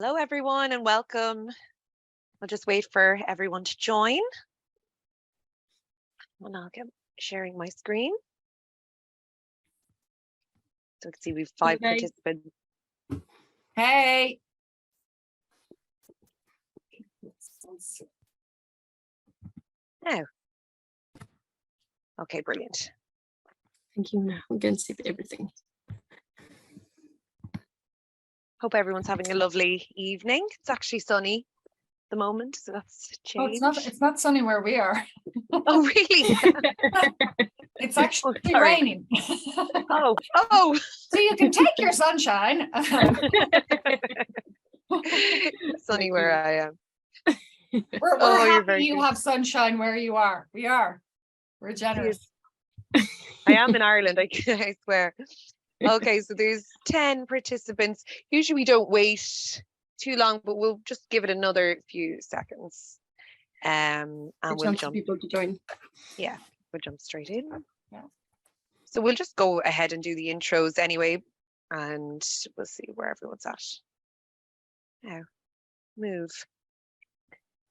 Hello, everyone, and welcome. I'll just wait for everyone to join. And I'll get sharing my screen. So you can see we've 5 participants. Hey. Now. Okay, brilliant. Thank you. Now I'm going to see everything. Hope everyone's having a lovely evening. It's actually sunny at the moment, so that's changed. Oh, it's not sunny where we are. Oh, really? It's actually sorry. raining. Oh. So you can take your sunshine. Sunny where I am. We're you're happy very you good. have sunshine where you are. We're generous. I am in Ireland, I swear. Okay, so there's 10 participants. Usually we don't wait too long, but we'll just give it another few seconds. And we'll jump. People to join. Yeah, we'll jump straight in. Yeah. So we'll just go ahead and do the intros anyway, and we'll see where everyone's at. Now, move.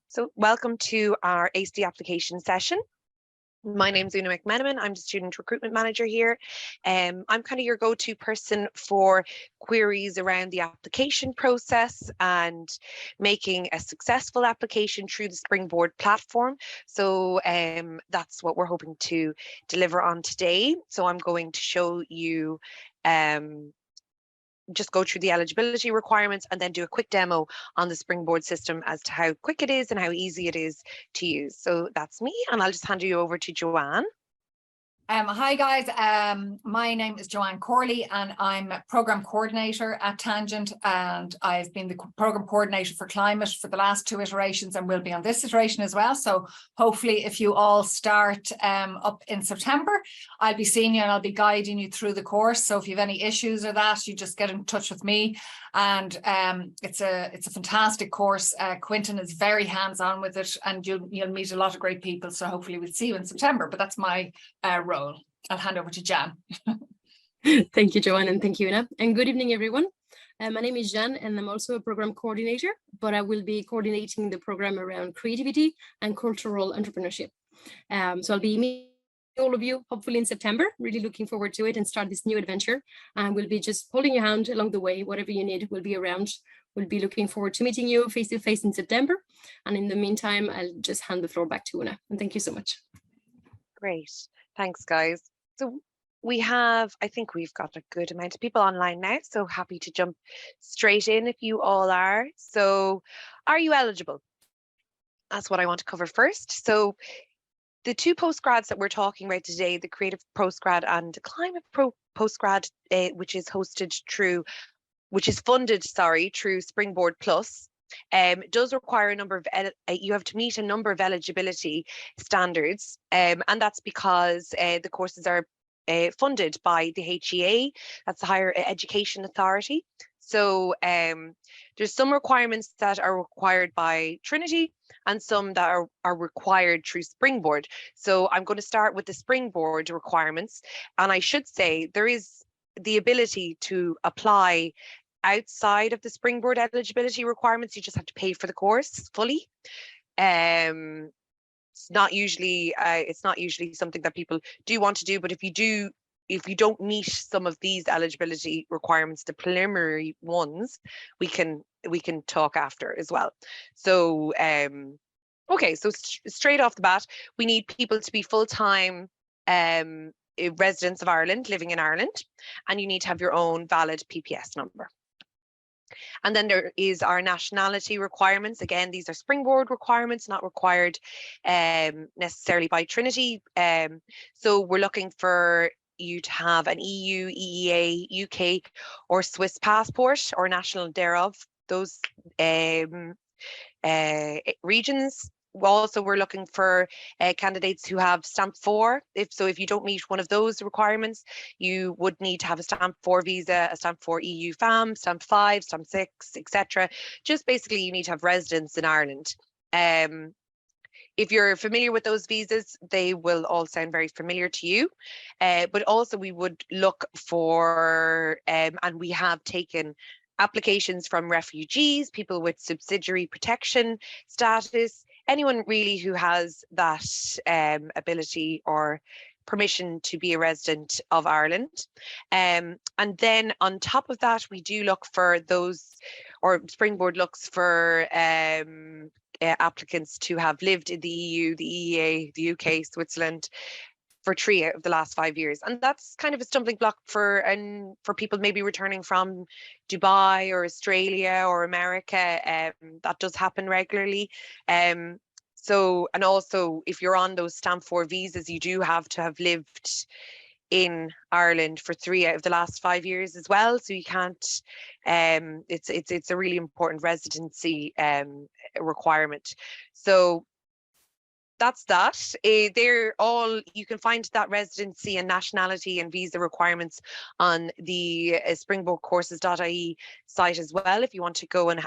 So welcome to our ACD application session. My name's Una McMenamin. I'm the student recruitment manager here. I'm kind of your go-to person for queries around the application process and making a successful application through the Springboard platform. So that's what we're hoping to deliver on today. So I'm going to show you just go through the eligibility requirements and then do a quick demo on the Springboard system as to how quick it is and how easy it is to use. So that's me, and I'll just hand you over to Joanne. Hi guys, my name is Joanne Corley and I'm a program coordinator at Tangent, and I've been the program coordinator for climate for the last 2 iterations and will be on this iteration as well. So hopefully if you all start up in September, I'll be seeing you and I'll be guiding you through the course. So if you have any issues or that, you just get in touch with me. And it's a fantastic course. Quinton is very hands-on with it, and you'll meet a lot of great people. So hopefully we'll see you in September, but that's my role. I'll hand over to Jan. Thank you, Joanne, and thank you, Una. And good evening, everyone. My name is Jan, and I'm also a program coordinator, but I will be coordinating the program around creativity and cultural entrepreneurship. So I'll be meeting all of you, hopefully in September. Really looking forward to it and start this new adventure. And we'll be just holding your hand along the way. Whatever you need, we'll be around. We'll be looking forward to meeting you face to face in September. And in the meantime, I'll just hand the floor back to Una. And thank you so much. Great. Thanks, guys. So I think we've got a good amount of people online now, so happy to jump straight in if you all are. So are you eligible? That's what I want to cover first. So the 2 postgrads that we're talking about today, the creative postgrad and the climate postgrad, which is funded through Springboard Plus. Does require you have to meet a number of eligibility standards, and that's because the courses are funded by the HEA, that's the Higher Education Authority. So there's some requirements that are required by Trinity and some that are required through Springboard. So I'm going to start with the Springboard requirements, and I should say there is the ability to apply outside of the Springboard eligibility requirements. You just have to pay for the course fully. It's not usually something that people do want to do, but if you don't meet some of these eligibility requirements, the preliminary ones, we can talk after as well. So okay, so straight off the bat, we need people to be full-time residents of Ireland, living in Ireland, and you need to have your own valid PPS number. And then there is our nationality requirements. Again, these are Springboard requirements, not required necessarily by Trinity. So we're looking for you to have an EU, EEA, UK or Swiss passport or national thereof, those regions. Also, we're looking for candidates who have stamp 4. If you don't meet one of those requirements, you would need to have a stamp 4 visa, a stamp 4 EU FAM, stamp 5, stamp 6, etc. Just basically, you need to have residence in Ireland. If you're familiar with those visas, they will all sound very familiar to you. But also we would look for, and we have taken applications from refugees, people with subsidiary protection status, anyone really who has that ability or permission to be a resident of Ireland. And then on top of that, we do look for those, or Springboard looks for applicants to have lived in the EU, the EEA, the UK, Switzerland, for 3 out of the last 5 years. And that's kind of a stumbling block for people maybe returning from Dubai or Australia or America. That does happen regularly. So, and also if you're on those stamp 4 visas, you do have to have lived in Ireland for 3 out of the last 5 years as well. So you can't, it's a really important residency requirement. So that's that. They're all, you can find that residency and nationality and visa requirements on the springboardcourses.ie site as well, if you want to go and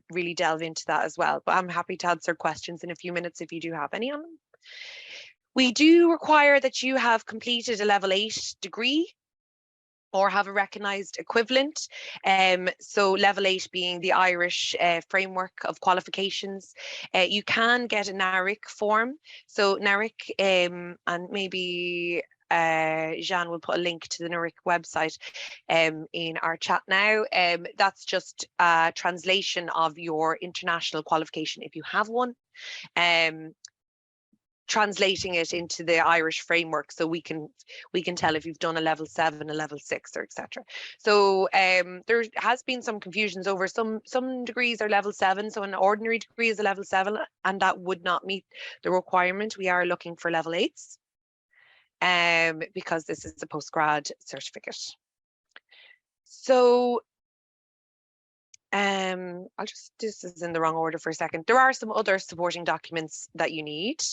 really delve into that as well. But I'm happy to answer questions in a few minutes if you do have any on them. We do require that you have completed a level 8 degree or have a recognised equivalent. So level 8 being the Irish framework of qualifications. You can get a NARIC form. So NARIC, and maybe Jean will put a link to the NARIC website in our chat now. That's just a translation of your international qualification if you have one. Translating it into the Irish framework, so we can tell if you've done a level 7, a level 6, or etc. So there has been some confusions over some degrees are level 7, so an ordinary degree is a level 7, and that would not meet the requirement. We are looking for level 8s because this is a postgrad certificate. So I'll just, this is in the wrong order for a second. There are some other supporting documents that you need.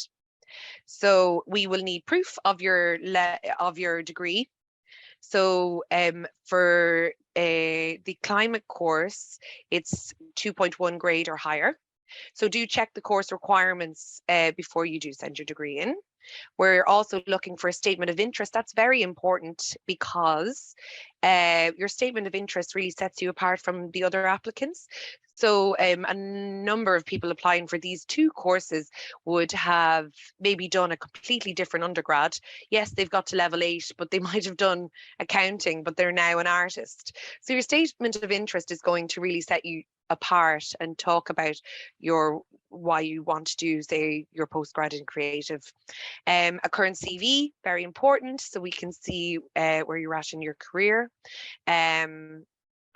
So we will need proof of your degree. So for the climate course, it's 2.1 grade or higher. So do check the course requirements before you do send your degree in. We're also looking for a statement of interest. That's very important because your statement of interest really sets you apart from the other applicants. So a number of people applying for these 2 courses would have maybe done a completely different undergrad. Yes, they've got to level 8, but they might have done accounting, but they're now an artist. So your statement of interest is going to really set you apart and talk about why you want to do, say, your postgrad in creative. A current CV, very important, so we can see where you're at in your career.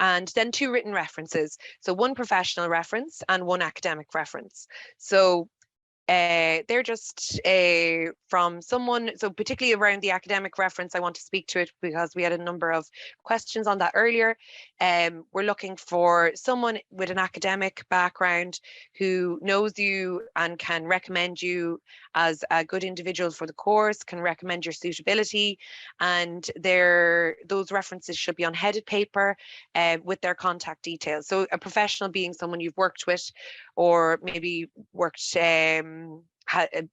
And then 2 written references, so 1 professional reference and 1 academic reference. So they're just from someone, so particularly around the academic reference, I want to speak to it because we had a number of questions on that earlier. We're looking for someone with an academic background who knows you and can recommend you as a good individual for the course, can recommend your suitability, and those references should be on headed paper with their contact details. So a professional being someone you've worked with, or maybe worked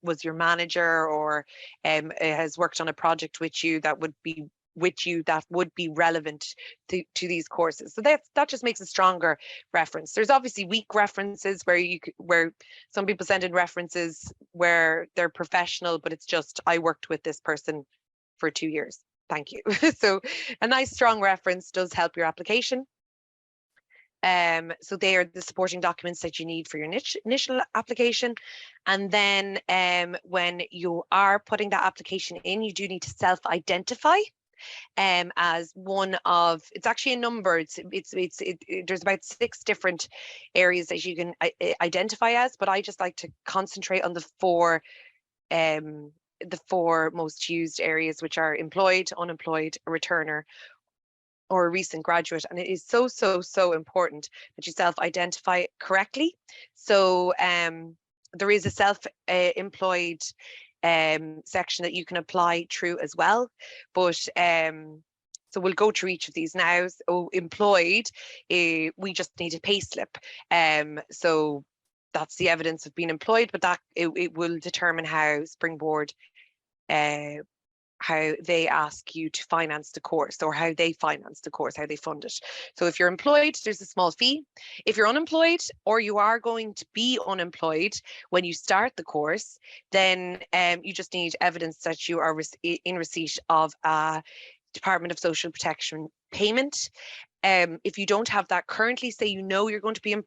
was your manager, or has worked on a project with you that would be relevant to these courses. So that just makes a stronger reference. There's obviously weak references where some people send in references where they're professional, but it's just, I worked with this person for 2 years. Thank you. So a nice strong reference does help your application. So they are the supporting documents that you need for your initial application. And then when you are putting that application in, you do need to self-identify as one of, it's actually a number, there's about 6 different areas that you can identify as, but I just like to concentrate on the 4 most used areas, which are employed, unemployed, a returner, or a recent graduate. And it is so important that you self-identify correctly. So there is a self-employed section that you can apply through as well, but so we'll go through each of these now. So employed, we just need a pay slip, so that's the evidence of being employed, but that it will determine how Springboard how they ask you to finance the course, or how they finance the course, how they fund it. So if you're employed, there's a small fee. If you're unemployed, or you are going to be unemployed when you start the course, then you just need evidence that you are in receipt of a Department of Social Protection payment. If you don't have that currently, say you know you're going to be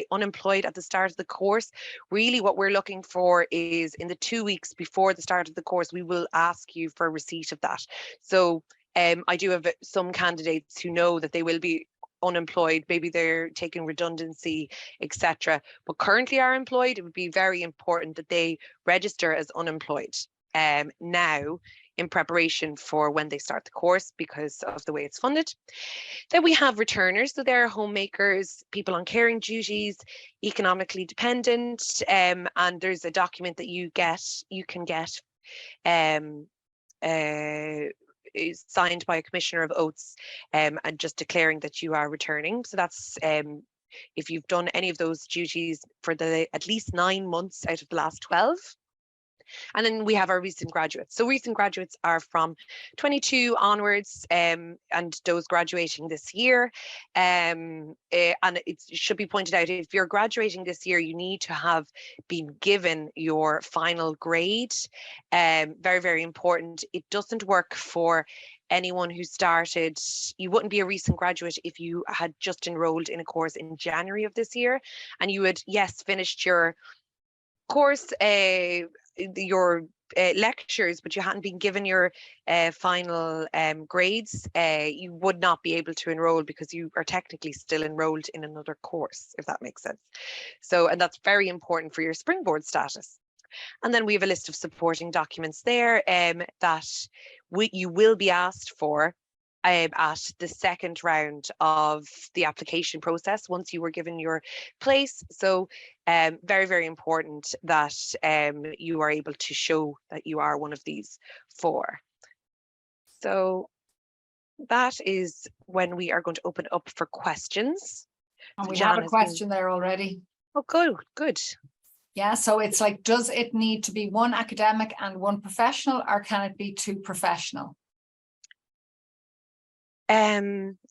unemployed at the start of the course, really what we're looking for is in the 2 weeks before the start of the course, we will ask you for a receipt of that. So I do have some candidates who know that they will be unemployed, maybe they're taking redundancy, etc., but currently are employed. It would be very important that they register as unemployed now, in preparation for when they start the course, because of the way it's funded. Then we have returners, so they're homemakers, people on caring duties, economically dependent, and there's a document that you can get is signed by a commissioner of oaths, and just declaring that you are returning. So that's if you've done any of those duties for at least 9 months out of the last 12. And then we have our recent graduates. So recent graduates are from 22 onwards, and those graduating this year. And it should be pointed out, if you're graduating this year, you need to have been given your final grade. Very, very important. It doesn't work for anyone who started. You wouldn't be a recent graduate if you had just enrolled in a course in January of this year, and you had, yes, finished your course, your lectures, but you hadn't been given your final grades. You would not be able to enroll, because you are technically still enrolled in another course, if that makes sense. So, and that's very important for your springboard status. And then we have a list of supporting documents there that you will be asked for at the second round of the application process, once you were given your place. So very, very important that you are able to show that you are one of these 4. So that is when we are going to open up for questions. And So we Jan have a question there already. Oh, good, good. Yeah, so it's like, does it need to be one academic and one professional, or can it be 2 professional?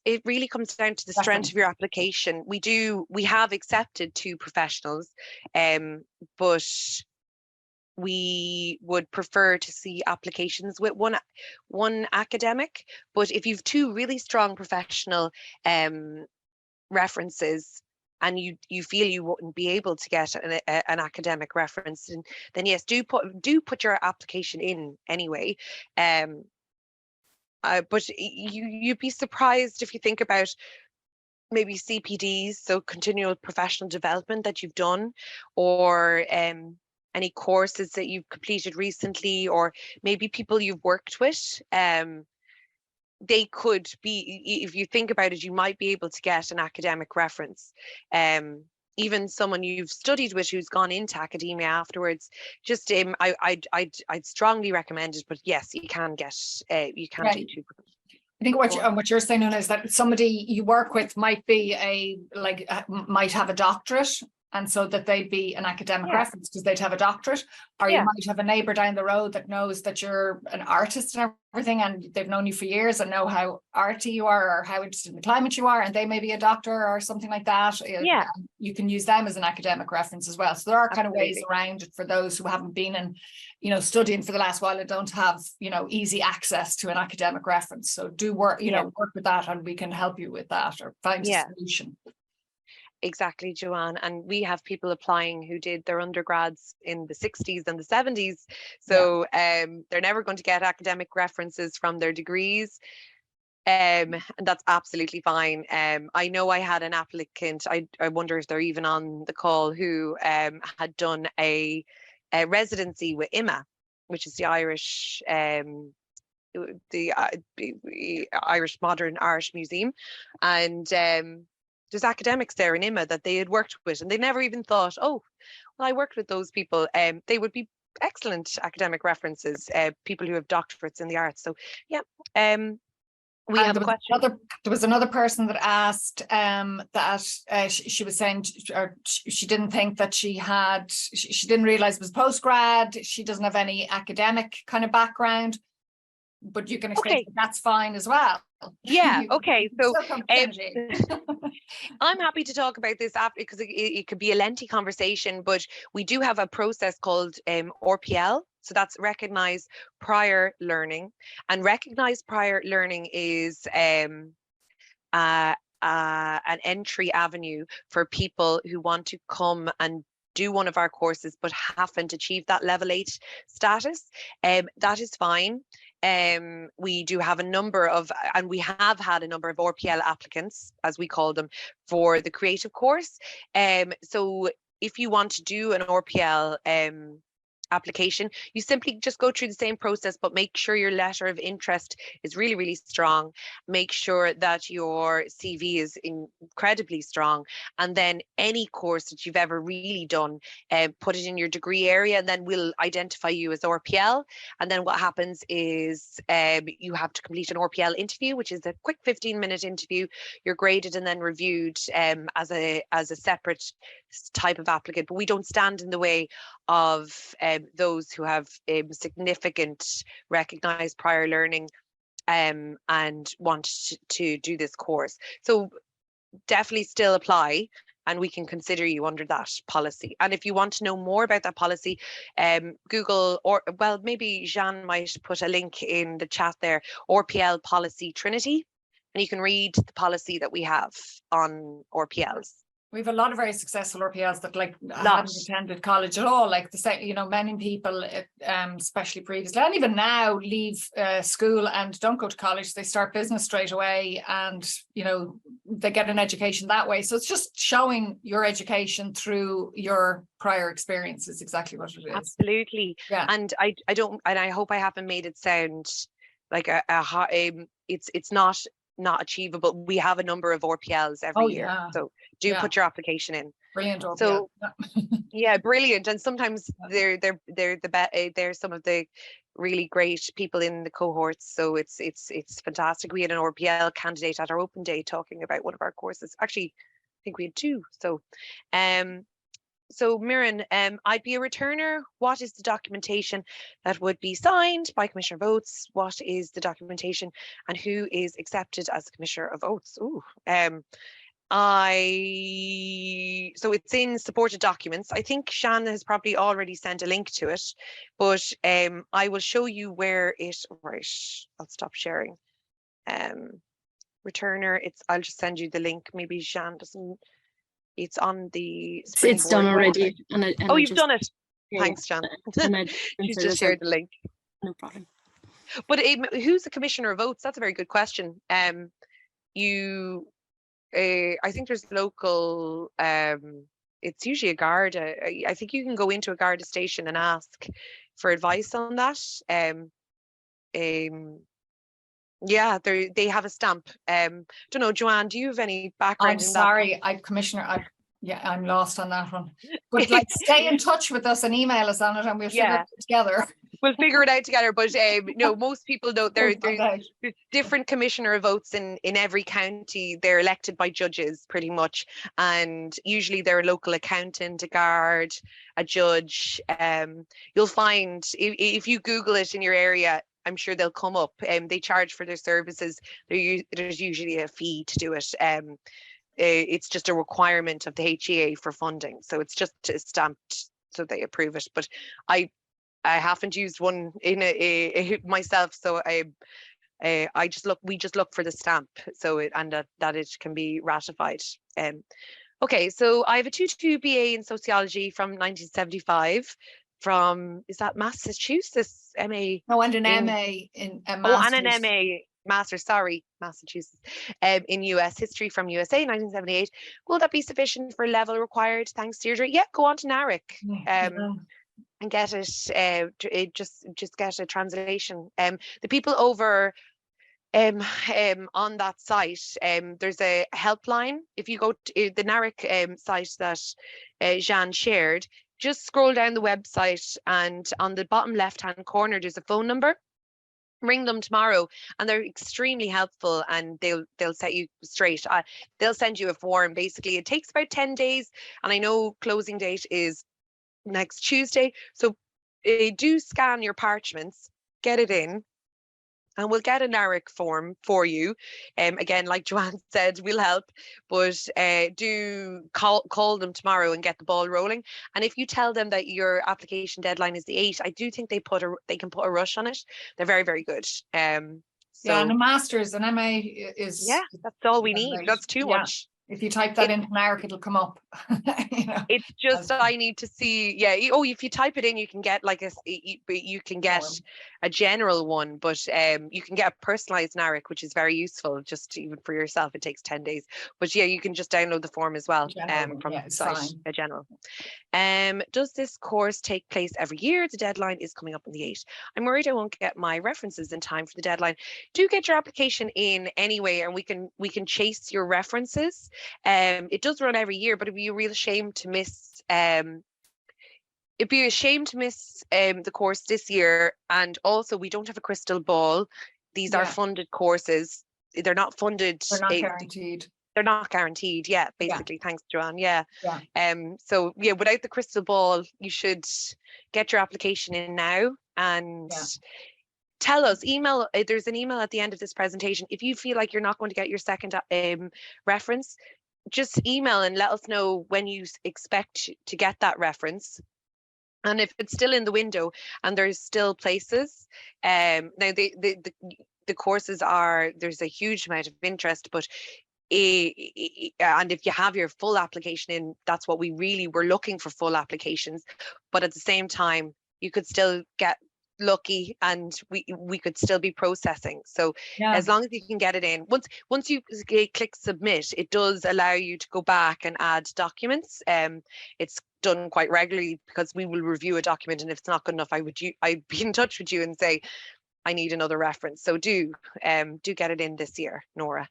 It really comes down to the strength of your application. We have accepted 2 professionals, but we would prefer to see applications with one academic. But if you've 2 really strong professional references, and you feel you wouldn't be able to get an academic reference, then yes, do put your application in anyway. But you'd be surprised if you think about maybe CPDs, so continual professional development, that you've done, or any courses that you've completed recently, or maybe people you've worked with. They could be, if you think about it, you might be able to get an academic reference. Even someone you've studied with who's gone into academia afterwards. Just I'd strongly recommend it. But yes, you can get do 2. I think what you're saying, Una, is that somebody you work with might be might have a doctorate, and so that they'd be an academic reference because they'd have a doctorate. Or you might have a neighbour down the road that knows that you're an artist and everything, and they've known you for years and know how arty you are, or how interested in the climate you are, and they may be a doctor or something like that. Yeah, you can use them as an academic reference as well. So there are kind of ways around it for those who haven't been in, studying for the last while and don't have, easy access to an academic reference. So do work, work with that, and we can help you with that, or find a solution. Exactly, Joanne. And we have people applying who did their undergrads in the 60s and the 70s. So they're never going to get academic references from their degrees. And that's absolutely fine. I know I had an applicant, I wonder if they're even on the call, who had done a residency with IMA, which is the Irish Irish Modern Art Museum. And there's academics there in IMA that they had worked with, and they never even thought, oh, well, I worked with those people. They would be excellent academic references, people who have doctorates in the arts. So yeah, we have a question. There was another person that asked that she was saying, or she didn't think that she didn't realize it was postgrad. She doesn't have any academic kind of background. but you can explain Okay. that's fine as well. Yeah. Okay. So Still come to Trinity. I'm happy to talk about this after, because it could be a lengthy conversation, but we do have a process called RPL. So that's recognized prior learning, and recognized prior learning is an entry avenue for people who want to come and do one of our courses but haven't achieved that level 8 status. That is fine. We do have a number of, and we have had a number of RPL applicants, as we call them, for the creative course. So if you want to do an RPL application, you simply just go through the same process, but make sure your letter of interest is really, really strong. Make sure that your CV is incredibly strong, and then any course that you've ever really done, put it in your degree area, and then we'll identify you as RPL. And then what happens is you have to complete an RPL interview, which is a quick 15-minute interview. You're graded and then reviewed as a separate type of applicant, but we don't stand in the way of those who have significant recognized prior learning and want to do this course. So definitely still apply, and we can consider you under that policy. And if you want to know more about that policy, Google, or well, maybe Jeanne might put a link in the chat there, RPL policy Trinity, and you can read the policy that we have on RPLs. We have a lot of very successful RPLs that haven't attended college at all. Like many people, especially previously, and even now, leave school and don't go to college. They start business straight away, and they get an education that way. So it's just showing your education through your prior experience is exactly what it is. Absolutely. Yeah. And I hope I haven't made it sound like it's not achievable. We have a number of RPLs every year, so do put your application in. Brilliant RPL. So yeah, brilliant. And sometimes they're some of the really great people in the cohorts, so it's fantastic. We had an RPL candidate at our open day talking about one of our courses. Actually, I think we had 2. So Mirren, I'd be a returner. What is the documentation that would be signed by Commissioner of Oaths? What is the documentation, and who is accepted as the Commissioner of Oaths? So it's in supported documents. I think Shan has probably already sent a link to it, but I will show you where it. Right, I'll stop sharing. Returner. I'll just send you the link. Maybe Shan doesn't. It's on the Springboard. It's done already. Oh, you've done it. Yeah, thanks, Jan. She's just shared the link. No problem. But who's the Commissioner of Oaths? That's a very good question. I think there's local. It's usually a Garda. I think you can go into a Garda station and ask for advice on that. Yeah, they have a stamp. Don't know, Joanne, do you have any background? I'm sorry, I'm lost on that one. But stay in touch with us and email us on it, and we'll figure it together. We'll figure it out together. But no, most people don't. There's different Commissioner of Oaths in every county. They're elected by judges pretty much, and usually they're a local accountant, a guard, a judge. You'll find if you Google it in your area, I'm sure they'll come up. They charge for their services. There's usually a fee to do it. It's just a requirement of the HEA for funding, so it's just stamped so they approve it. But I haven't used one in myself, so we just look for the stamp, so that it can be ratified. Okay, so I have a 2-2 BA in sociology from 1975. From, is that Massachusetts? MA? No, and an MA in a Master's. Oh, and an MA Master's, sorry, Massachusetts, in US history from USA, 1978. Will that be sufficient for level required? Thanks, Deirdre. Yeah, go on to NARIC and get it. Just get a translation. The people over on that site, there's a helpline. If you go to the NARIC site that Jeanne shared, just scroll down the website, and on the bottom left-hand corner, there's a phone number. Ring them tomorrow, and they're extremely helpful, and they'll set you straight. They'll send you a form. Basically, it takes about 10 days, and I know closing date is next Tuesday. So do scan your parchments, get it in, And we'll get a NARIC form for you. Again, like Joanne said, we'll help, but do call them tomorrow and get the ball rolling. And if you tell them that your application deadline is the 8th, I do think they can put a rush on it. They're very, very good. So, yeah, and a master's, an MA is, yeah, that's all we yeah, need. right. That's too Yeah. much. If you type that into NARIC, it'll come up. You know, It's just as I need to see. Yeah. Oh, if you type it in, you can get like you can get form. a general one, but you can get a personalized NARIC, which is very useful. Just even for yourself, it takes 10 days. But yeah, you can just download the form as well. General one, From yeah, the it's site, fine. a general. Does this course take place every year? The deadline is coming up on the 8th. I'm worried I won't get my references in time for the deadline. Do get your application in anyway, and we can chase your references. It does run every year, but it'd be a real shame to miss. It'd be a shame to miss the course this year, and also we don't have a crystal ball. These are Yeah. funded courses. They're not funded. They're not guaranteed. They're not guaranteed. Yeah, basically. Thanks, Joanne. Yeah. So yeah, without the crystal ball, you should get your application in now and tell us. Email. There's an email at the end of this presentation. If you feel like you're not going to get your second reference, just email and let us know when you expect to get that reference. And if it's still in the window and there's still places, now the courses there's a huge amount of interest, but and if you have your full application in, that's what we're looking for, full applications. But at the same time, you could still get lucky and we could still be processing. So as long as you can get it in, once you click submit, it does allow you to go back and add documents. It's done quite regularly because we will review a document, and if it's not good enough, I'd be in touch with you and say I need another reference. So do get it in this year, Nora.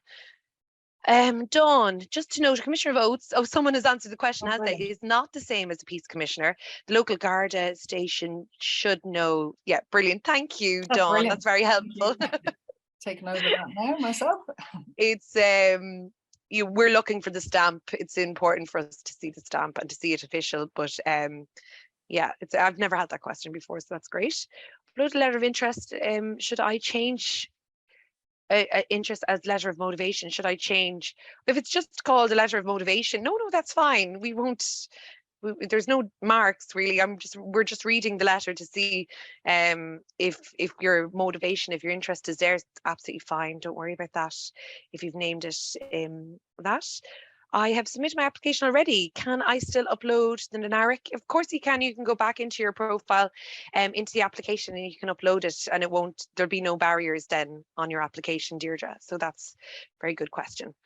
Dawn, just to note, Commissioner of Oaths, someone has answered the question, has they? Is not the same as a peace commissioner. The local Garda station should know. Yeah, brilliant. Thank you, Dawn. Brilliant. That's very helpful. Take note of that now myself. It's we're looking for the stamp. It's important for us to see the stamp and to see it official. But yeah, I've never had that question before, so that's great. Upload a letter of interest. Should I change interest as letter of motivation? Should I change if it's just called a letter of motivation? No, that's fine. We won't. There's no marks really. We're just reading the letter to see if your motivation, if your interest is there, it's absolutely fine. Don't worry about that. If you've named it that. I have submitted my application already. Can I still upload the NARIC? Of course you can. You can go back into your profile, into the application, and you can upload it, and there'll be no barriers then on your application, Deirdre. So that's a very good question.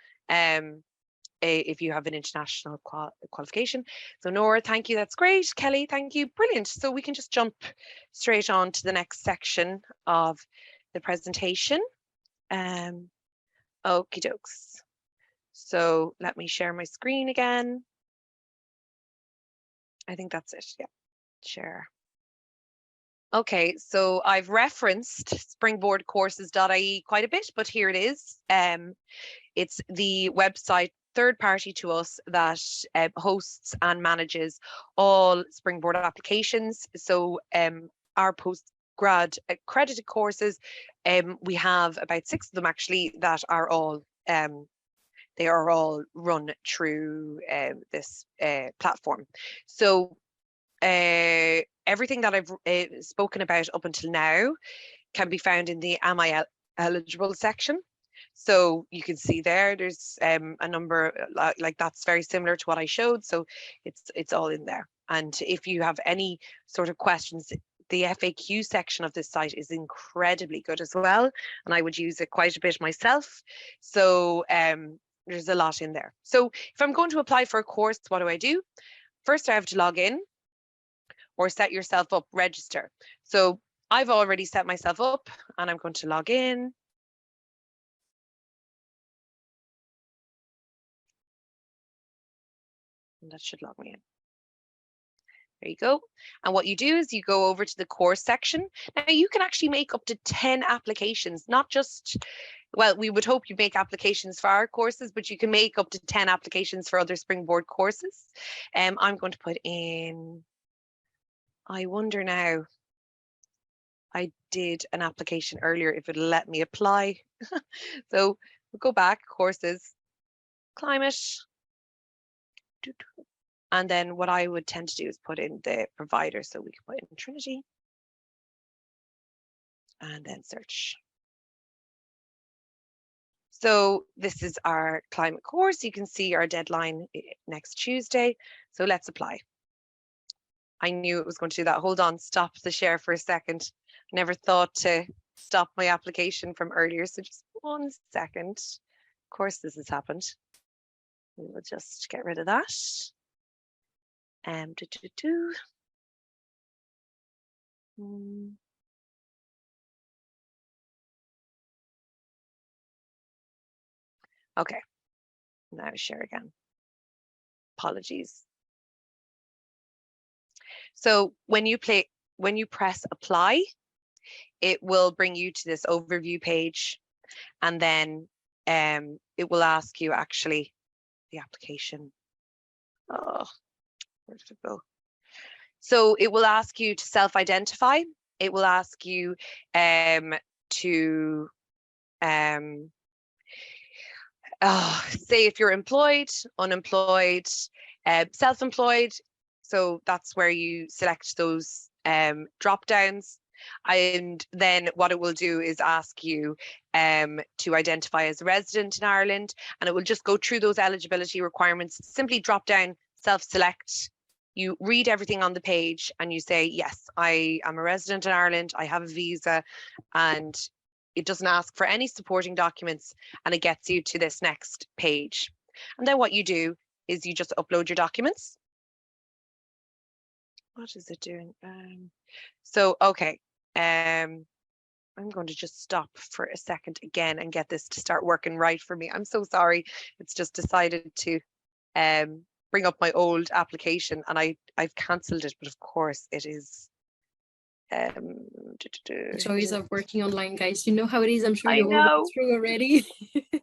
If you have an international qualification. So Nora, thank you. That's great. Kelly, thank you. Brilliant. So we can just jump straight on to the next section of the presentation. Okie dokes. So let me share my screen again. I think that's it. Yeah, share. Okay, so I've referenced springboardcourses.ie quite a bit, but here it is. It's the website, third party to us, that hosts and manages all Springboard applications. So our postgrad accredited courses, we have about 6 of them actually that are all they are all run through this platform. So everything that I've spoken about up until now can be found in the Am I Eligible section. So you can see there's a number like that's very similar to what I showed. So it's all in there. And if you have any sort of questions, the FAQ section of this site is incredibly good as well. And I would use it quite a bit myself. So there's a lot in there. So if I'm going to apply for a course, what do I do? First, I have to log in or set yourself up, register. So I've already set myself up and I'm going to log in. And that should log me in. There you go. And what you do is you go over to the course section. Now you can actually make up to 10 applications, not just, well, we would hope you make applications for our courses, but you can make up to 10 applications for other Springboard courses. I'm going to put in, I wonder now, I did an application earlier if it'll let me apply. So we'll go back, courses, climate. And then what I would tend to do is put in the provider. So we can put in Trinity and then search. So this is our climate course. You can see our deadline next Tuesday. So let's apply. I knew it was going to do that. Hold on, stop the share for a second. I never thought to stop my application from earlier. So just 1 second. Of course, this has happened. We will just get rid of that. Okay, now share again. Apologies. So when you press apply, it will bring you to this overview page, and then it will ask you actually the application. Oh, where did it go? So it will ask you to self-identify. It will ask you to say if you're employed, unemployed, self-employed. So that's where you select those drop downs. And then what it will do is ask you to identify as a resident in Ireland, and it will just go through those eligibility requirements. Simply drop down, self-select. You read everything on the page and you say, yes, I am a resident in Ireland, I have a visa, and it doesn't ask for any supporting documents, and it gets you to this next page. And then what you do is you just upload your documents. What is it doing? So, okay. I'm going to just stop for a second again and get this to start working right for me. I'm so sorry. It's just decided to bring up my old application, and I've cancelled it, but of course it is. The joys of working online, guys. You know how it is. I'm sure I you're all know. through already.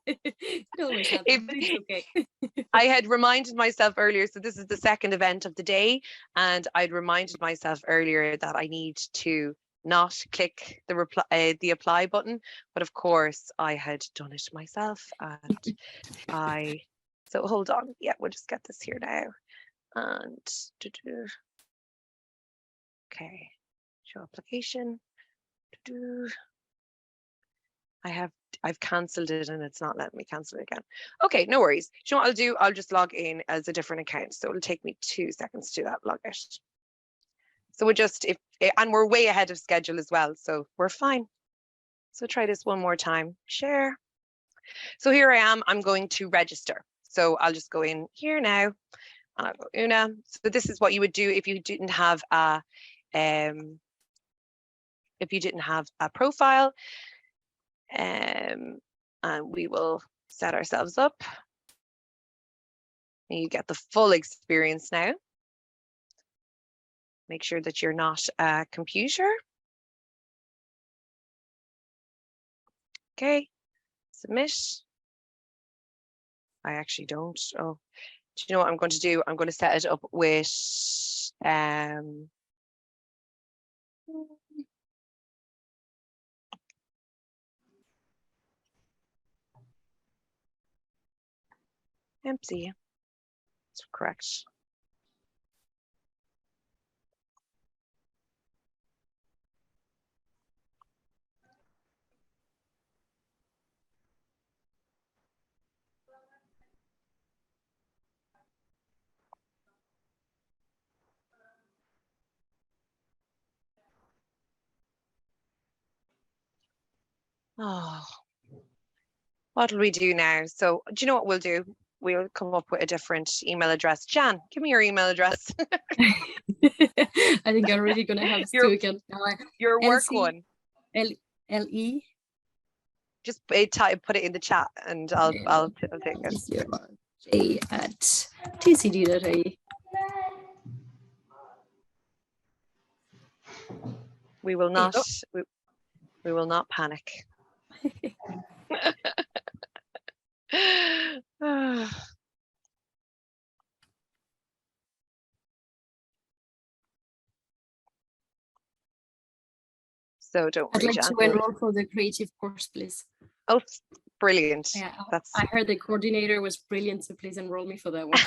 It always happens, but it's okay. I had reminded myself earlier, so this is the second event of the day, and I'd reminded myself earlier that I need to not click the apply button, but of course I had done it myself, and so hold on. Yeah, we'll just get this here now, and okay, show application. I've cancelled it and it's not letting me cancel it again. Okay, no worries. Do you know what I'll do? I'll just log in as a different account. So it'll take me 2 seconds to do that, log out. So we're just, and we're way ahead of schedule as well, so we're fine. So try this one more time, share. So here I am, I'm going to register. So I'll just go in here now, and I'll go Una. So this is what you would do if you didn't have a, profile. And we will set ourselves up. And you get the full experience now. Make sure that you're not a computer. Okay, submit. I actually don't. Oh, do you know what I'm going to do? I'm going to set it up with empty. That's correct. Oh, what will we do now? So do you know what we'll do? We'll come up with a different email address. Jan, give me your email address. I think I'm really gonna have to again. Your work one. LE. Just put it in the chat, and I'll take it. j@tcd.ie. We will not. We will not panic. So don't I'd worry, like Jan. to enroll for the creative course, please. Oh, brilliant. Yeah, That's I heard the coordinator was brilliant, so please enroll me for that one.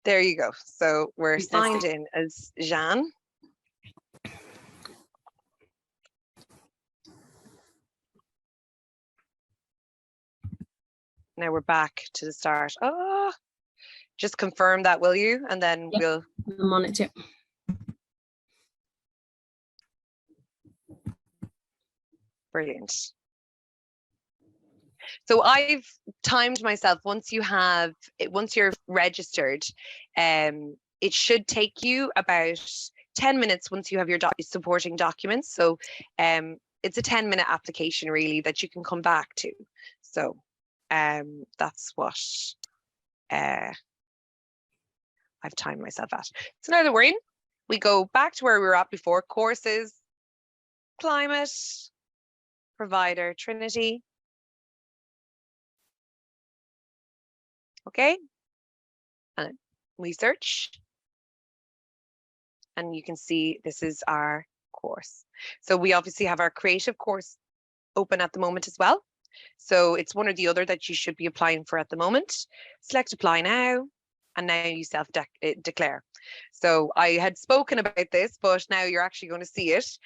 There you go. So we're Fantastic. signed in as Jan. Now we're back to the start. Oh, just confirm that, will you? And then Yep. we'll. I'm on it, yeah. Brilliant. So I've timed myself. Once you're registered, it should take you about 10 minutes once you have your supporting documents. So it's a 10-minute application really that you can come back to. So that's what I've timed myself at. So now that we're in, we go back to where we were at before: courses, climate, provider, Trinity. Okay, and we search, and you can see this is our course. So we obviously have our creative course open at the moment as well. So it's one or the other that you should be applying for at the moment. Select apply now, and now you self-declare. So I had spoken about this, but now you're actually going to see it.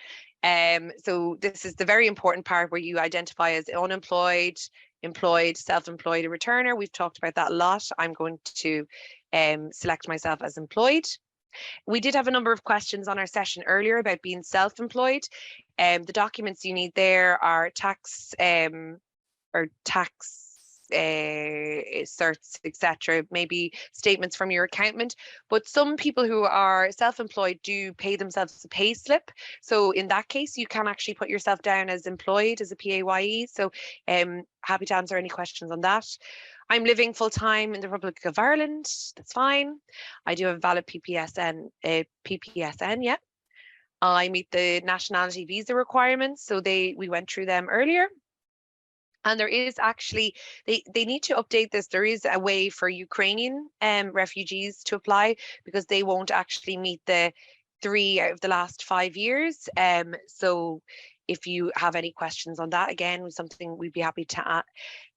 So this is the very important part where you identify as unemployed, employed, self-employed, a returner. We've talked about that a lot. I'm going to select myself as employed. We did have a number of questions on our session earlier about being self-employed. The documents you need there are tax certs, etc., maybe statements from your accountant. But some people who are self-employed do pay themselves a pay slip. So in that case, you can actually put yourself down as employed, as a PAYE. So happy to answer any questions on that. I'm living full-time in the Republic of Ireland. That's fine. I do have a valid PPSN, yeah. I meet the nationality visa requirements, so we went through them earlier. And there is actually, they need to update this. There is a way for Ukrainian refugees to apply, because they won't actually meet the 3 out of the last 5 years. So if you have any questions on that, again, something we'd be happy to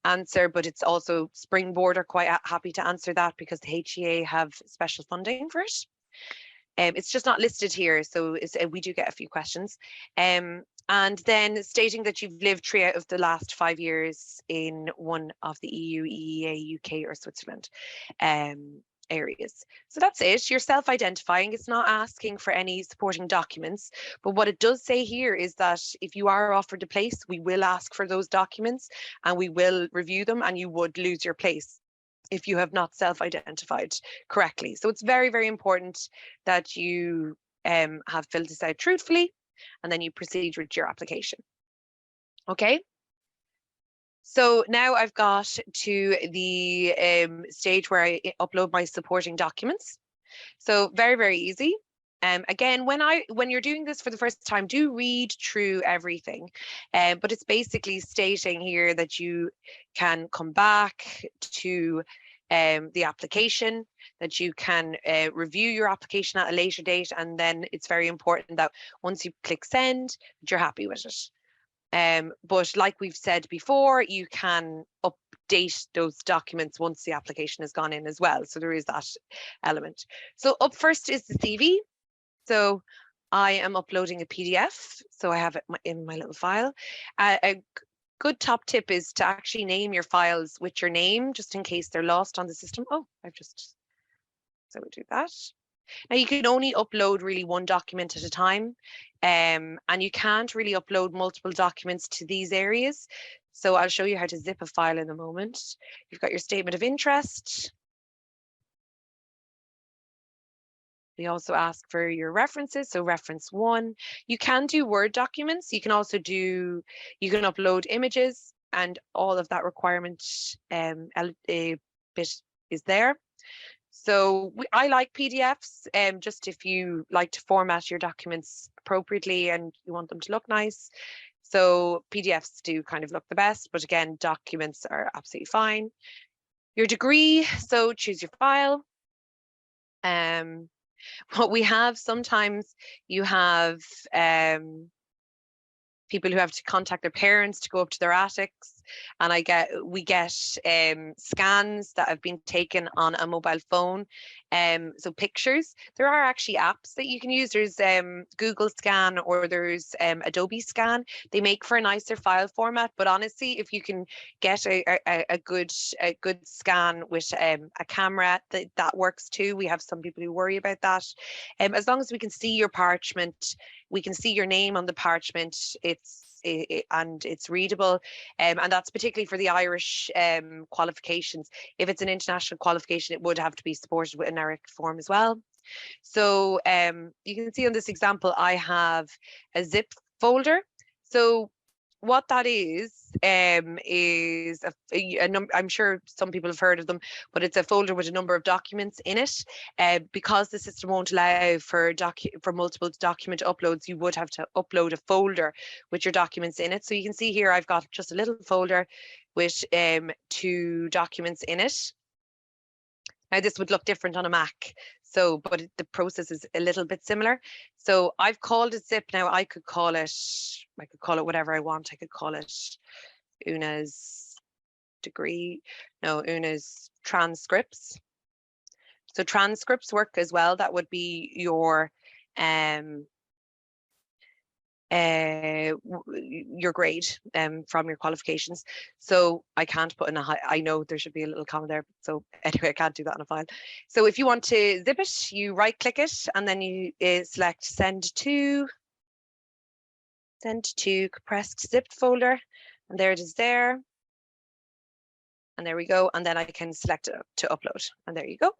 answer, but it's also Springboard are quite happy to answer that, because the HEA have special funding for it. It's just not listed here, so we do get a few questions. And then stating that you've lived 3 out of the last 5 years in one of the EU, EEA, UK or Switzerland areas. So that's it. You're self-identifying. It's not asking for any supporting documents, but what it does say here is that if you are offered a place, we will ask for those documents and we will review them, and you would lose your place if you have not self-identified correctly. So it's very, very important that you have filled this out truthfully, and then you proceed with your application. Okay. So now I've got to the stage where I upload my supporting documents. So very, very easy. Again, when you're doing this for the first time, do read through everything. But it's basically stating here that you can come back to the application, that you can review your application at a later date, and then it's very important that once you click send, that you're happy with it. But like we've said before, you can update those documents once the application has gone in as well. So there is that element. So up first is the CV. So I am uploading a PDF. So I have it in my little file. A good top tip is to actually name your files with your name, just in case they're lost on the system. Oh, so we do that. Now you can only upload really one document at a time, and you can't really upload multiple documents to these areas. So I'll show you how to zip a file in a moment. You've got your statement of interest. We also ask for your references, so reference 1. You can do Word documents. You can also upload images, and all of that requirement bit is there. So I like PDFs, just if you like to format your documents appropriately and you want them to look nice. So PDFs do kind of look the best, but again, documents are absolutely fine. Your degree, so choose your file. What we have sometimes, you have people who have to contact their parents to go up to their attics, and we get scans that have been taken on a mobile phone, so pictures. There are actually apps that you can use. There's Google Scan, or there's Adobe Scan. They make for a nicer file format, but honestly, if you can get a good scan with a camera, that works too. We have some people who worry about that. As long as we can see your parchment, we can see your name on the parchment, and it's readable, and that's particularly for the Irish qualifications. If it's an international qualification, it would have to be supported with an iterate form as well. So you can see on this example, I have a zip folder. So what that is a number. I'm sure some people have heard of them, but it's a folder with a number of documents in it. Because the system won't allow for multiple document uploads, you would have to upload a folder with your documents in it. So you can see here, I've got just a little folder with 2 documents in it. Now this would look different on a Mac, but the process is a little bit similar. So I've called it zip. Now I could call it whatever I want. I could call it Una's transcripts. So transcripts work as well. That would be your grade from your qualifications. So I can't put in I know there should be a little comma there, so anyway, I can't do that on a file. So if you want to zip it, you right click it, and then you select send to compressed zipped folder, and there it is there. And there we go. And then I can select it to upload, and there you go.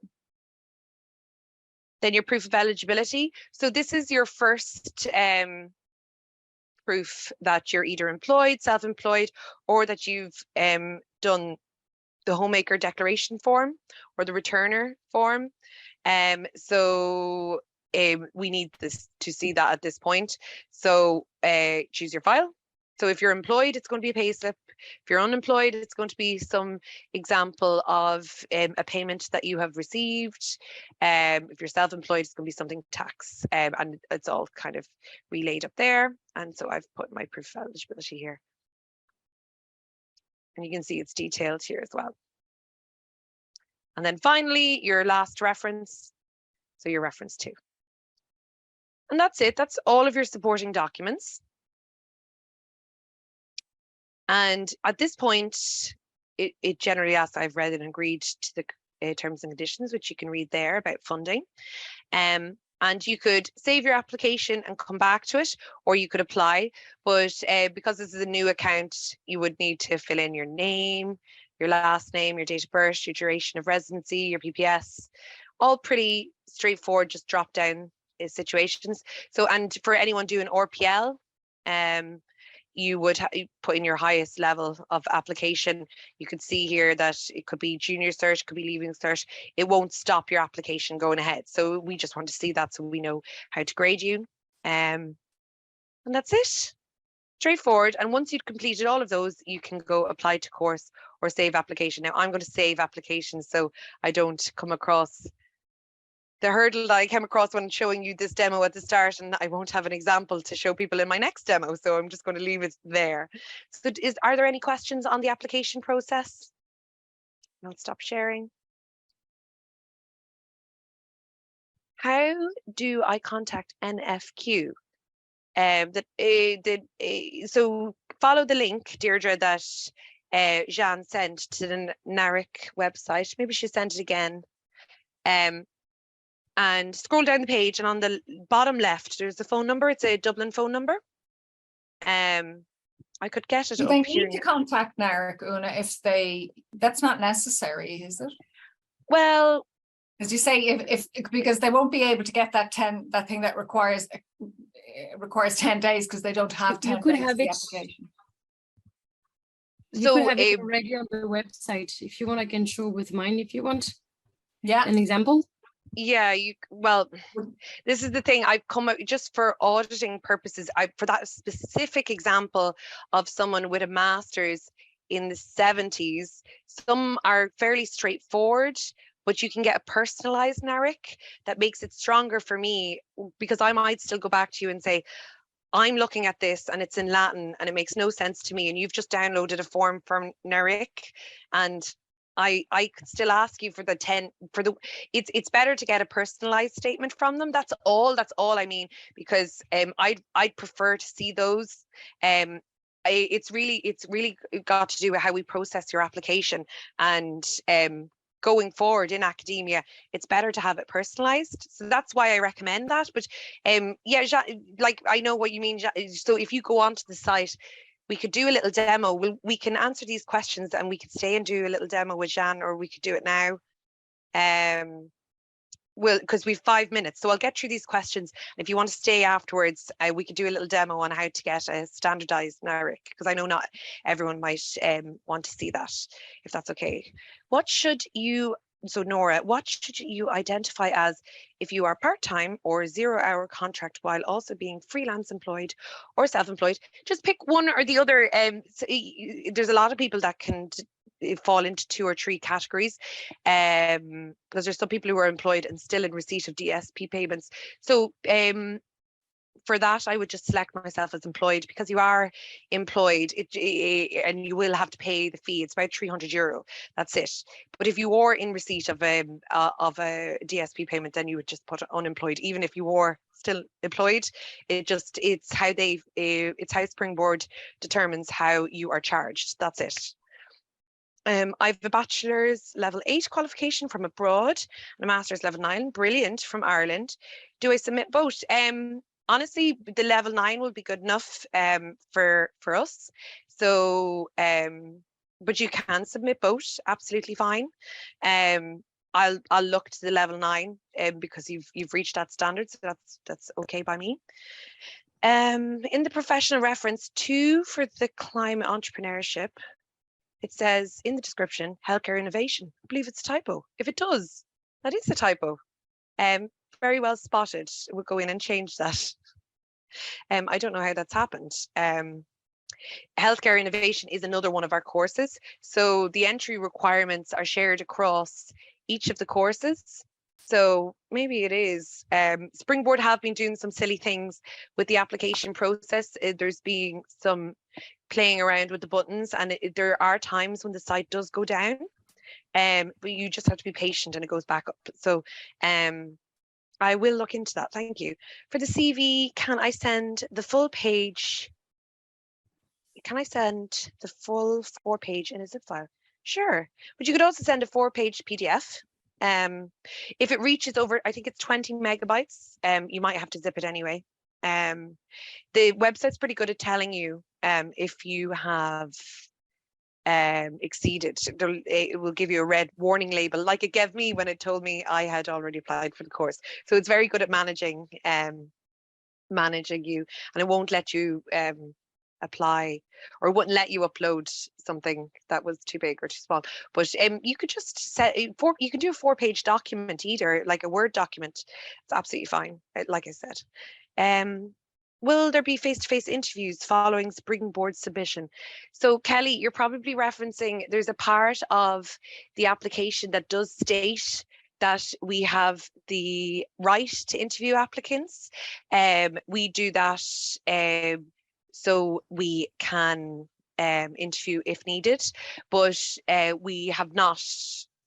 Then your proof of eligibility. So this is your first proof that you're either employed, self-employed, or that you've done the homemaker declaration form or the returner form. So we need this to see that at this point. So choose your file. So if you're employed, it's going to be a payslip. If you're unemployed, it's going to be some example of a payment that you have received. If you're self-employed, it's going to be something tax, and it's all kind of relayed up there. And so I've put my proof of eligibility here. And you can see it's detailed here as well. And then finally, your last reference. So your reference 2. And that's it. That's all of your supporting documents. And at this point, it generally asks, I've read and agreed to the terms and conditions, which you can read there about funding. And you could save your application and come back to it, or you could apply. But because this is a new account, you would need to fill in your name, your last name, your date of birth, your duration of residency, your PPS, all pretty straightforward, just drop down situations. So, and for anyone doing RPL, you would put in your highest level of application. You could see here that it could be junior cert, could be leaving cert. It won't stop your application going ahead. So we just want to see that so we know how to grade you. And that's it. Straightforward. And once you've completed all of those, you can go apply to course or save application. Now I'm going to save applications so I don't come across the hurdle that I came across when showing you this demo at the start, and I won't have an example to show people in my next demo, so I'm just going to leave it there. So are there any questions on the application process? Don't stop sharing. How do I contact NFQ? So follow the link, Deirdre, that Jeanne sent to the NARIC website. Maybe she sent it again. And scroll down the page, and on the bottom left, there's a phone number. It's a Dublin phone number. I could get it. Do they need to contact NARIC, Una, if that's not necessary, is it? Well, as you say, because they won't be able to get that thing that requires 10 days because they don't have 10 days for the application. You could have it already on the website. If you want, I can show with mine if you want. Yeah. An example. Yeah, well, this is the thing. I've come out just for auditing purposes. For that specific example of someone with a master's in the 70s, some are fairly straightforward, but you can get a personalized NARIC that makes it stronger for me, because I might still go back to you and say, I'm looking at this and it's in Latin and it makes no sense to me, and you've just downloaded a form from NARIC, and I could still ask you for the 10 for the it's better to get a personalized statement from them. That's all I mean, because I'd prefer to see those. It's really got to do with how we process your application, and going forward in academia, it's better to have it personalized. So that's why I recommend that. But yeah, like I know what you mean. So if you go onto the site, we could do a little demo. We can answer these questions and we could stay and do a little demo with Jan, or we could do it now. Well, because we've 5 minutes, so I'll get through these questions. If you want to stay afterwards, we could do a little demo on how to get a standardized NARIC, because I know not everyone might want to see that, if that's okay. So Nora, what should you identify as if you are part-time or 0-hour contract while also being freelance employed or self-employed? Just pick one or the other. So there's a lot of people that can fall into 2 or 3 categories, because there's some people who are employed and still in receipt of DSP payments. So for that, I would just select myself as employed, because you are employed and you will have to pay the fee. It's about €300. That's it. But if you are in receipt of a DSP payment, then you would just put unemployed, even if you were still employed. It's how Springboard determines how you are charged. That's it. I have a bachelor's level 8 qualification from abroad and a master's level 9, brilliant, from Ireland. Do I submit both? Honestly, the level 9 will be good enough for us. So, but you can submit both, absolutely fine. I'll look to the level 9 because you've reached that standard, so that's okay by me. In the professional reference 2 for the climate entrepreneurship, it says in the description, healthcare innovation. I believe it's a typo. If it does, that is a typo. Very well spotted. We'll go in and change that. I don't know how that's happened. Healthcare innovation is another one of our courses. So the entry requirements are shared across each of the courses. So maybe it is. Springboard have been doing some silly things with the application process. There's been some playing around with the buttons, and there are times when the site does go down, but you just have to be patient and it goes back up. So I will look into that. Thank you. For the CV, can I send the full page? Can I send the full 4-page in a zip file? Sure, but you could also send a 4-page PDF. If it reaches over, I think it's 20 megabytes, you might have to zip it anyway. The website's pretty good at telling you if you have exceeded. It will give you a red warning label, like it gave me when it told me I had already applied for the course. So it's very good at managing you, and it won't let you apply, or it wouldn't let you upload something that was too big or too small. But you could just set you can do a 4-page document, either like a Word document. It's absolutely fine, like I said. Will there be face-to-face interviews following Springboard submission? So Kelly, you're probably referencing, there's a part of the application that does state that we have the right to interview applicants. We do that so we can interview if needed, but we have not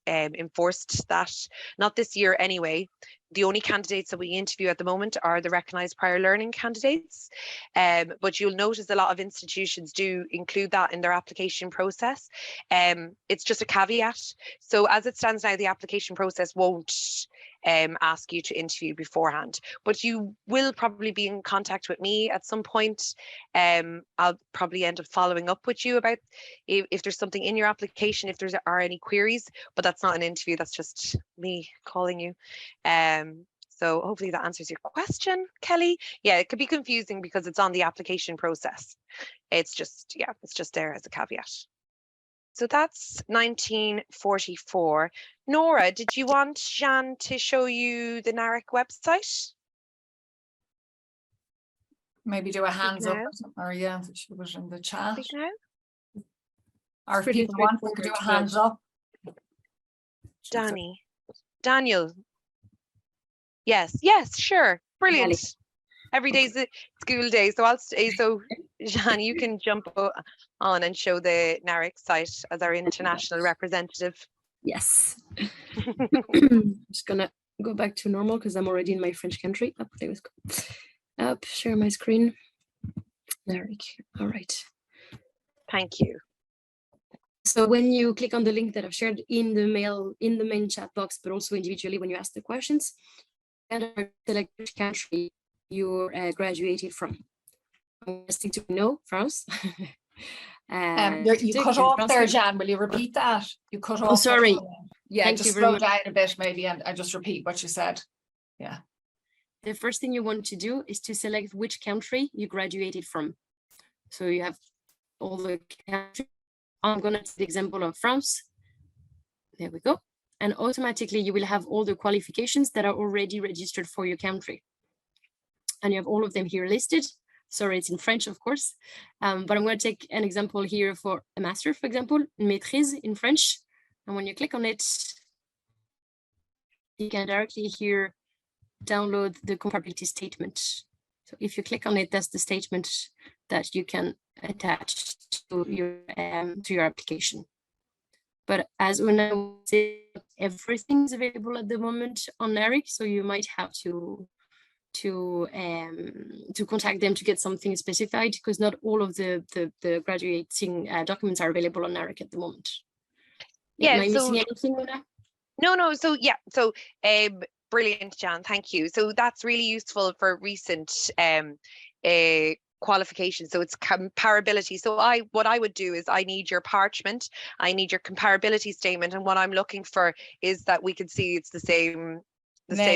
enforced that, not this year anyway. The only candidates that we interview at the moment are the recognised prior learning candidates, but you'll notice a lot of institutions do include that in their application process. It's just a caveat. So as it stands now, the application process won't ask you to interview beforehand, but you will probably be in contact with me at some point. I'll probably end up following up with you about if there's something in your application, if there are any queries, but that's not an interview, that's just me calling you. So hopefully that answers your question, Kelly. Yeah, it could be confusing because it's on the application process. It's just, yeah, it's just there as a caveat. So that's 1944. Nora, did you want Jan to show you the NARIC website? Maybe do a hands up, or yeah, she was in the chat. Or if people want, we could do a hands up. Danny. Daniel. Yes, sure. Brilliant. Every day's a school day, so I'll stay. So, Jean, you can jump on and show the NARIC site as our international representative. Yes. I'm just gonna go back to normal because I'm already in my French country. Up, there we go. Up, share my screen. NARIC. All right. Thank you. So when you click on the link that I've shared in the main chat box, but also individually when you ask the questions, and select which country you're graduated from. I'm going to know France. You cut off there, Jan. Will you repeat that? You cut off. Oh, sorry. Yeah, Thank just you very slow much. down a bit maybe and just repeat what you said. Yeah. The first thing you want to do is to select which country you graduated from. So you have all the countries. I'm going to take the example of France. There we go. And automatically you will have all the qualifications that are already registered for your country. And you have all of them here listed. Sorry, it's in French, of course. But I'm going to take an example here for a master, for example, maîtrise in French. And when you click on it, you can directly here download the comparability statement. So if you click on it, that's the statement that you can attach to your application. But as Una said, everything is available at the moment on NARIC, so you might have to contact them to get something specified, because not all of the graduating documents are available on NARIC at the moment. Yeah, am I missing anything, Una? No. So yeah, so brilliant, Jan. Thank you. So that's really useful for recent qualifications. So it's comparability. So what I would do is I need your parchment, I need your comparability statement, and what I'm looking for is that we can see it's the same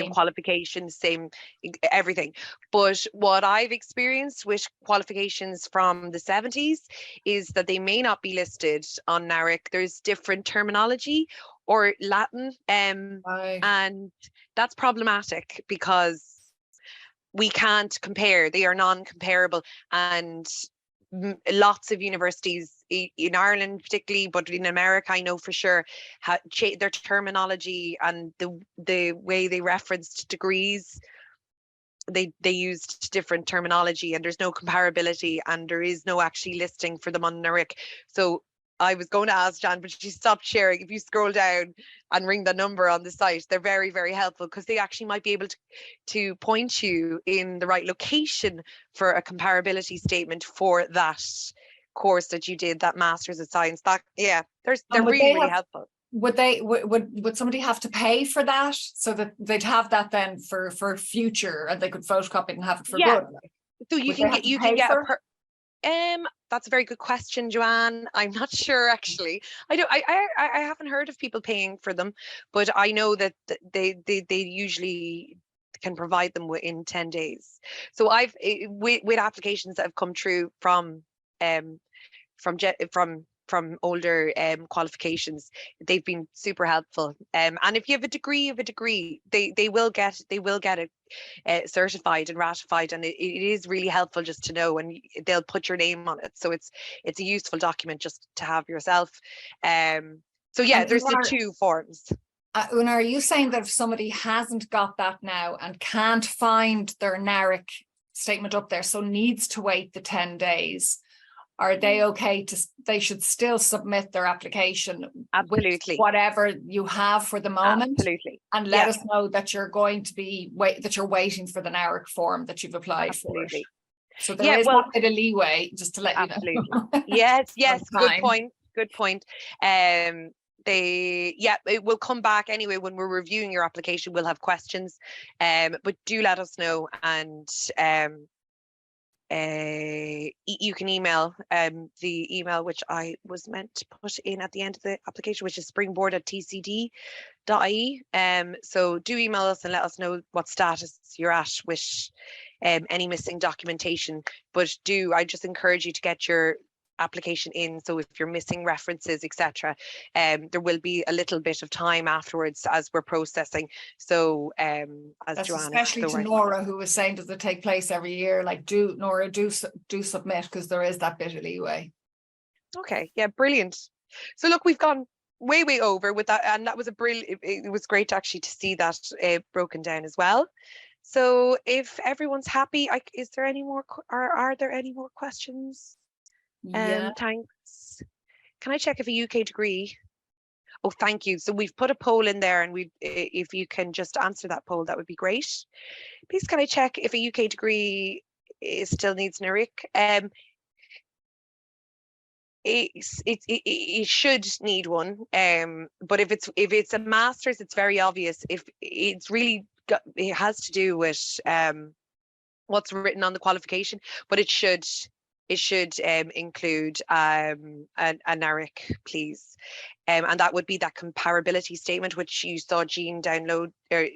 qualification, same everything. But what I've experienced with qualifications from the 70s is that they may not be listed on NARIC. There's different terminology or Latin, and that's problematic because we can't compare. They are non-comparable, and lots of universities in Ireland particularly, but in America I know for sure, their terminology and the way they referenced degrees, they used different terminology, and there's no comparability, and there is no actually listing for them on NARIC. So I was going to ask Jan, but she stopped sharing. If you scroll down and ring the number on the site, they're very, very helpful, because they actually might be able to point you in the right location for a comparability statement for that course that you did, that Masters of Science. They're really helpful. Would somebody have to pay for that, so that they'd have that then for future, and they could photocopy it and have it for good? So you can get that's a very good question, Joanne. I'm not sure actually. I haven't heard of people paying for them, but I know that they usually can provide them within 10 days. So I've with applications that have come through from older qualifications, they've been super helpful. And if you have a degree they will get it certified and ratified, and it is really helpful just to know, and they'll put your name on it, so it's a useful document just to have yourself. So yeah, there's the two forms. Una, are you saying that if somebody hasn't got that now and can't find their NARIC statement up there, so needs to wait the 10 days, are they okay they should still submit their application? Absolutely. Whatever you have for the moment. Absolutely. And let us know that you're going to be that you're waiting for the NARIC form that you've applied for. It. So there is a bit of leeway, just to let you know. Yes, good point. It will come back anyway when we're reviewing your application. We'll have questions, but do let us know, and you can email the email which I was meant to put in at the end of the application, which is springboard@tcd.ie. So do email us and let us know what status you're at with any missing documentation. But I just encourage you to get your application in, so if you're missing references, etc., there will be a little bit of time afterwards as we're processing. So as that's Joanne, especially to Nora, who was saying, does it take place every year? Like, do submit, because there is that bit of leeway. Okay, yeah, brilliant. So look, we've gone way over with that, and that was a brilliant. It was great actually to see that broken down as well. So if everyone's happy, is there any more? Are there any more questions? Yeah. Thanks. Can I check if a UK degree? Oh, thank you. So we've put a poll in there, and if you can just answer that poll, that would be great. Please, can I check if a UK degree still needs an iterate? It should need one. But if it's a master's, it's very obvious. If it's really it has to do with what's written on the qualification, but it should include an iric, please. And that would be that comparability statement, which you saw Jean download or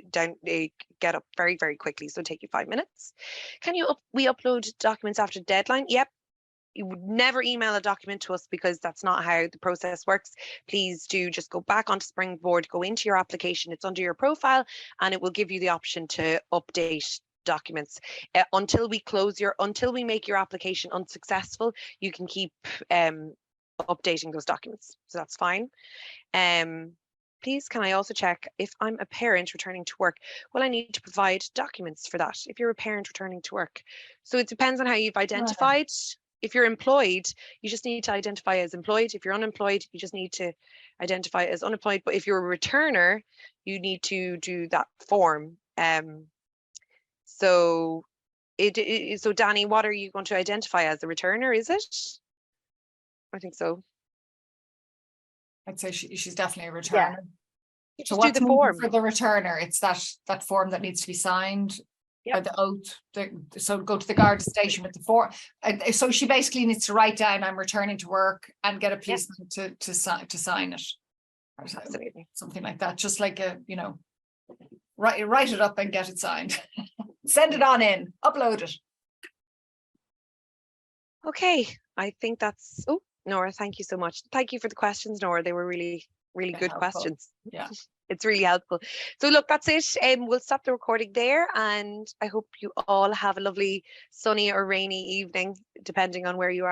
get up very, very quickly. So take you 5 minutes. Can we upload documents after deadline? Yep. You would never email a document to us because that's not how the process works. Please do just go back onto Springboard, go into your application. It's under your profile, and it will give you the option to update documents until we make your application unsuccessful. You can keep updating those documents, so that's fine. Please, can I also check if I'm a parent returning to work? Well, I need to provide documents for that if you're a parent returning to work. So it depends on how you've identified. If you're employed, you just need to identify as employed. If you're unemployed, you just need to identify as unemployed. But if you're a returner, you need to do that form. So Danny, what are you going to identify as, a returner, is it? I think so. I'd say she's definitely a returner. You So just do what's the form. for the returner? It's that form that needs to be signed. By the oath. So go to the guard station with the form. So she basically needs to write down, I'm returning to work, and get a policeman to sign it. Absolutely. Something like that. Just like write it up and get it signed. Send it on in, upload it. Okay, I think that's, oh, Nora, thank you so much. Thank you for the questions, Nora. They were really, really good questions. Yeah. It's really helpful. So look, that's it. We'll stop the recording there, and I hope you all have a lovely sunny or rainy evening, depending on where you are.